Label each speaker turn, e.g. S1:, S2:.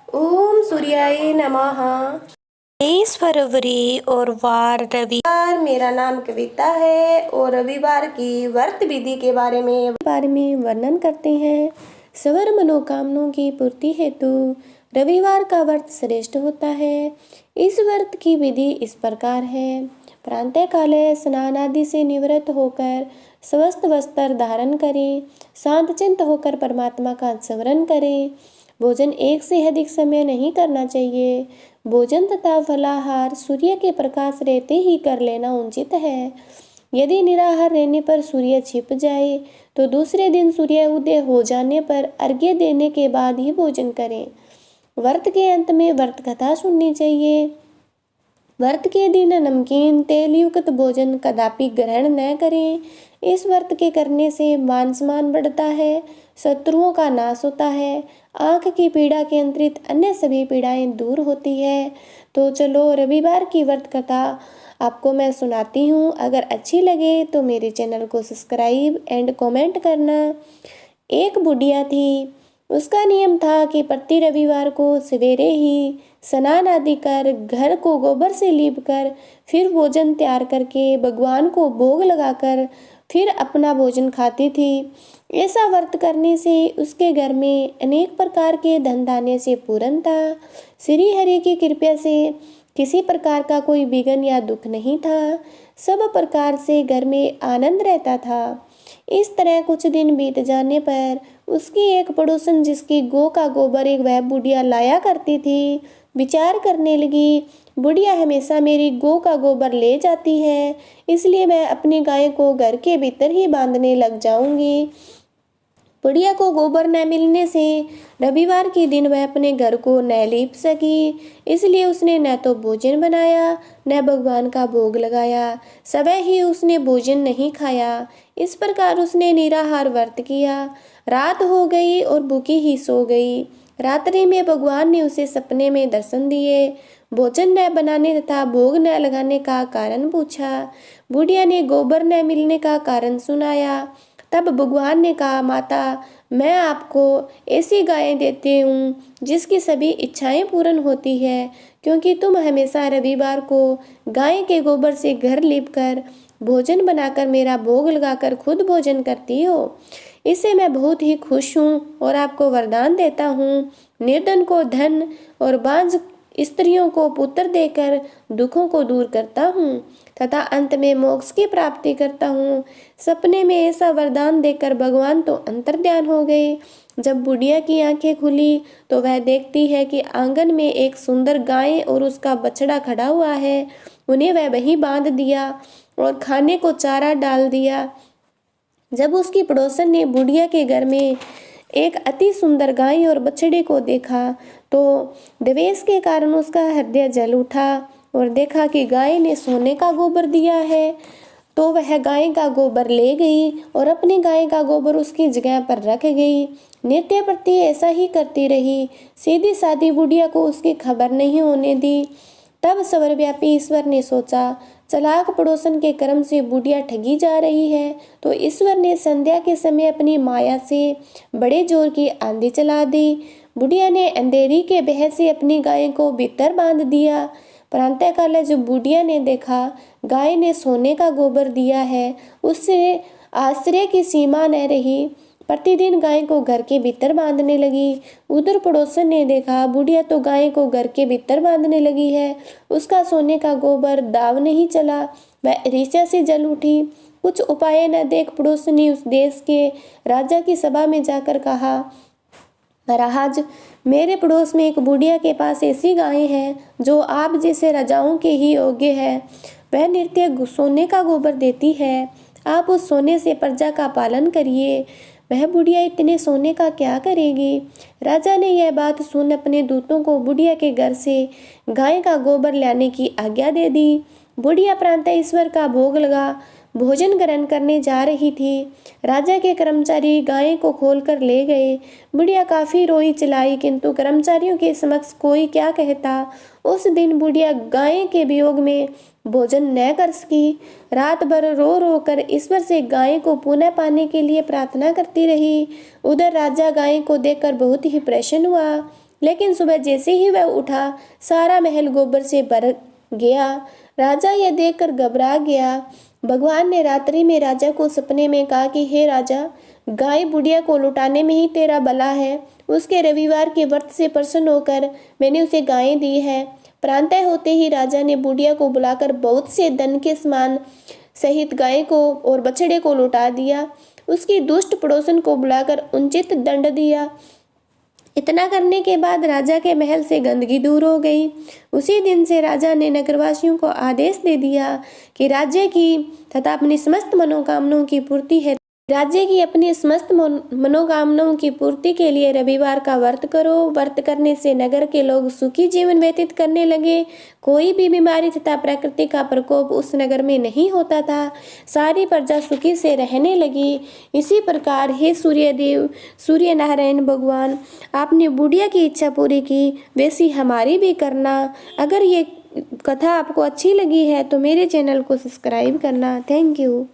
S1: ओम सूर्याय नमः।
S2: 23 फरवरी और वार रविवार।
S1: मेरा नाम कविता है और रविवार की व्रत विधि के बारे में वर्णन करते हैं। सवर मनोकामनाओं की पूर्ति हेतु रविवार का व्रत श्रेष्ठ होता है। इस व्रत की विधि इस प्रकार है। प्रातः काले स्नान आदि से निवृत्त होकर स्वस्थ वस्त्र धारण करें। शांतचित्त होकर परमात्मा का स्मरण करें। भोजन एक से अधिक समय नहीं करना चाहिए। भोजन तथा फलाहार सूर्य के प्रकाश रहते ही कर लेना उचित है। यदि निराहार रहने पर सूर्य छिप जाए तो दूसरे दिन सूर्य उदय हो जाने पर अर्घ्य देने के बाद ही भोजन करें। व्रत के अंत में व्रत कथा सुननी चाहिए। व्रत के दिन नमकीन तेल युक्त भोजन कदापि ग्रहण न करें। इस व्रत के करने से मान सम्मान बढ़ता है, शत्रुओं का नाश होता है, आँख की पीड़ा के अंतरित अन्य सभी पीड़ाएं दूर होती है। तो चलो रविवार की व्रत कथा आपको मैं सुनाती हूँ। अगर अच्छी लगे तो मेरे चैनल को सब्सक्राइब एंड कमेंट करना। एक बुढ़िया थी। उसका नियम था कि प्रति रविवार को सवेरे ही स्नान आदि कर घर को गोबर से लीप कर फिर भोजन तैयार करके भगवान को भोग लगाकर फिर अपना भोजन खाती थी। ऐसा व्रत करने से उसके घर में अनेक प्रकार के धन धान्य से पूर्ण था। श्री हरि की कृपा से किसी प्रकार का कोई विघ्न या दुख नहीं था। सब प्रकार से घर में आनंद रहता था। इस तरह कुछ दिन बीत जाने पर उसकी एक पड़ोसन जिसकी गौ का गोबर एक वह बुढ़िया लाया करती थी, विचार करने लगी, बुढ़िया हमेशा मेरी गौ का गोबर ले जाती है, इसलिए मैं अपनी गाय को घर के भीतर ही बांधने लग जाऊंगी। बुढ़िया को गोबर न मिलने से रविवार के दिन वह अपने घर को न लीप सकी, इसलिए उसने न तो भोजन बनाया न भगवान का भोग लगाया। समय ही उसने भोजन नहीं खाया। इस प्रकार उसने निराहार व्रत किया। रात हो गई और भूखी ही सो गई। रात्रि में भगवान ने उसे सपने में दर्शन दिए। भोजन न बनाने तथा भोग न लगाने का कारण पूछा। बुढ़िया ने गोबर न मिलने का कारण सुनाया। तब भगवान ने कहा, माता, मैं आपको ऐसी गायें देती हूँ जिसकी सभी इच्छाएं पूर्ण होती है, क्योंकि तुम हमेशा रविवार को गाय के गोबर से घर लीप कर भोजन बनाकर मेरा भोग लगाकर खुद भोजन करती हो। इससे मैं बहुत ही खुश हूँ और आपको वरदान देता हूँ। निर्धन को धन और बांझ स्त्रियों को पुत्र देकर दुखों को दूर करता हूँ तथा अंत में मोक्ष की प्राप्ति करता हूँ। सपने में ऐसा वरदान देकर भगवान तो अंतर्ध्यान हो गए। जब बुढ़िया की आंखें खुली तो वह देखती है कि आंगन में एक सुंदर गाय और उसका बछड़ा खड़ा हुआ है। उन्हें वह वहीं बांध दिया और खाने को चारा डाल दिया। जब उसकी पड़ोसन ने बुढ़िया के घर में एक अति सुंदर गाय और बछड़े को देखा तो द्वेष के कारण उसका हृदय जल उठा और देखा कि गाय ने सोने का गोबर दिया है। तो वह गाय का गोबर ले गई और अपनी गाय का गोबर उसकी जगह पर रख गई। नित्य प्रति ऐसा ही करती रही। सीधी सादी बुढ़िया को उसकी खबर नहीं होने दी। तब सर्वव्यापी ईश्वर ने सोचा, चालाक पड़ोसन के कर्म से बुढ़िया ठगी जा रही है, तो ईश्वर ने संध्या के समय अपनी माया से बड़े जोर की आंधी चला दी। बुढ़िया ने अंधेरी के भय से अपनी गाय को भीतर बांध दिया। प्रातः काल जब बुढ़िया ने देखा गाय ने सोने का गोबर दिया है, उससे आश्चर्य की सीमा न रही। प्रतिदिन गाय को घर के भीतर बांधने लगी। उधर पड़ोसन ने देखा बुढ़िया तो गाय को घर के भीतर बांधने लगी है, उसका सोने का गोबर दाव नहीं चला। वह ईर्ष्या से जल उठी। कुछ उपाय न देख पड़ोसन ने उस देश के राजा की सभा में जाकर कहा, महाराज, मेरे पड़ोस में एक बुढ़िया के पास ऐसी गाय है जो आप जैसे राजाओं के ही योग्य है। वह नित्य सोने का गोबर देती है। आप उस सोने से प्रजा का पालन करिए। वह बुढ़िया इतने सोने का क्या करेगी? राजा ने यह बात सुन अपने दूतों को बुढ़िया के घर से गाय का गोबर लाने की आज्ञा दे दी। बुढ़िया प्रातः ईश्वर का भोग लगा भोजन ग्रहण करने जा रही थी। राजा के कर्मचारी गाय को खोलकर ले गए। बुढ़िया काफी रोई चिल्लाई, किंतु कर्मचारियों के समक्ष कोई क्या कहता। उस दिन बुढ़िया गाय के वियोग में भोजन न कर सकी। रात भर रो रो कर ईश्वर से गाय को पुनः पाने के लिए प्रार्थना करती रही। उधर राजा गाय को देखकर बहुत ही प्रसन्न हुआ। लेकिन सुबह जैसे ही वह उठा सारा महल गोबर से भर गया। राजा यह देखकर घबरा गया। भगवान ने रात्रि में राजा को सपने में कहा कि हे राजा, गाय बुढ़िया को लुटाने में ही तेरा भला है। उसके रविवार के व्रत से प्रसन्न होकर मैंने उसे गायें दी है। प्रातः होते ही राजा ने बुढ़िया को बुलाकर बहुत से धन के सामान सहित गाय को और बछड़े को लुटा दिया। उसकी दुष्ट पड़ोसन को बुलाकर उचित दंड दिया। इतना करने के बाद राजा के महल से गंदगी दूर हो गई। उसी दिन से राजा ने नगरवासियों को आदेश दे दिया कि राज्य की तथा अपनी समस्त मनोकामनाओं की पूर्ति है राज्य की अपनी समस्त मनोकामनाओं की पूर्ति के लिए रविवार का व्रत करो। व्रत करने से नगर के लोग सुखी जीवन व्यतीत करने लगे। कोई भी बीमारी तथा प्रकृति का प्रकोप उस नगर में नहीं होता था। सारी प्रजा सुखी से रहने लगी। इसी प्रकार हे सूर्यदेव, सूर्य नारायण भगवान, आपने बुढ़िया की इच्छा पूरी की, वैसी हमारी भी करना। अगर ये कथा आपको अच्छी लगी है तो मेरे चैनल को सब्सक्राइब करना। Thank you.